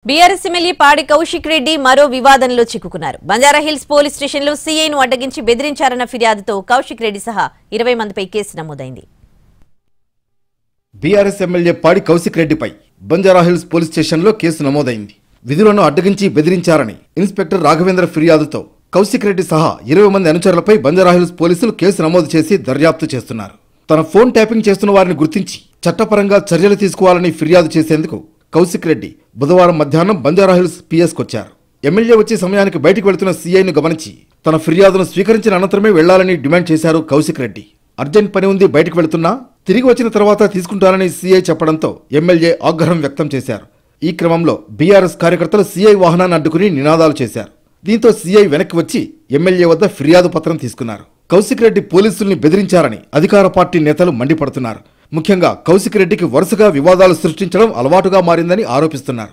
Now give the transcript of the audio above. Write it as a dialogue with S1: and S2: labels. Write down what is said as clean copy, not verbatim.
S1: BRS MLA పాడి కౌశిక్ రెడ్డి మరో వివాదంలో చిక్కుకున్నారు. బంజారాహిల్స్ పోలీస్ స్టేషన్లో సీఐను అడ్డగించి బెదిరించారన్న ఫిర్యాదుతో కౌశిక్ రెడ్డి సహా 20 మందిపై కేసు నమోదైంది.
S2: బీఆర్ఎస్ ఎమ్మెల్యే పాడి కౌశిక్ రెడ్డిపై బంజారాహిల్స్ పోలీస్ స్టేషన్లో కేసు నమోదైంది. విధులను అడ్డగించి బెదిరించారని ఇన్స్పెక్టర్ రాఘవేంద్ర ఫిర్యాదుతో కౌశిక్ రెడ్డి సహా 20 మంది అనుచరులపై బంజారాహిల్స్ పోలీసులు కేసు నమోదు చేసి దర్యాప్తు చేస్తున్నారు. తన ఫోన్ ట్యాపింగ్ చేస్తున్న వారిని గుర్తించి చట్టపరంగా చర్యలు తీసుకోవాలని ఫిర్యాదు చేసేందుకు కౌశిక్ రెడ్డి బుధవారం మధ్యాహ్నం బంజారాహిల్స్ పిఎస్కొచ్చారు. ఎమ్మెల్యే వచ్చే సమయానికి బయటకు వెళుతున్న సీఐను గమనించి తన ఫిర్యాదును స్వీకరించిన అనంతరమే వెళ్లాలని డిమాండ్ చేశారు కౌశిక్ రెడ్డి. అర్జెంట్ పని ఉంది, బయటకు వెళుతున్నా, తిరిగి వచ్చిన తర్వాత తీసుకుంటానని సీఐ చెప్పడంతో ఎమ్మెల్యే ఆగ్రహం వ్యక్తం చేశారు. ఈ క్రమంలో బీఆర్ఎస్ కార్యకర్తలు సీఐ వాహనాన్ని అడ్డుకుని నినాదాలు చేశారు. దీంతో సీఐ వెనక్కి వచ్చి ఎమ్మెల్యే వద్ద ఫిర్యాదు పత్రం తీసుకున్నారు. కౌశిక్ రెడ్డి పోలీసుల్ని బెదిరించారని అధికార పార్టీ నేతలు మండిపడుతున్నారు. ముఖ్యంగా కౌశిక్ రెడ్డికి వరుసగా వివాదాలు సృష్టించడం అలవాటుగా మారిందని ఆరోపిస్తున్నారు.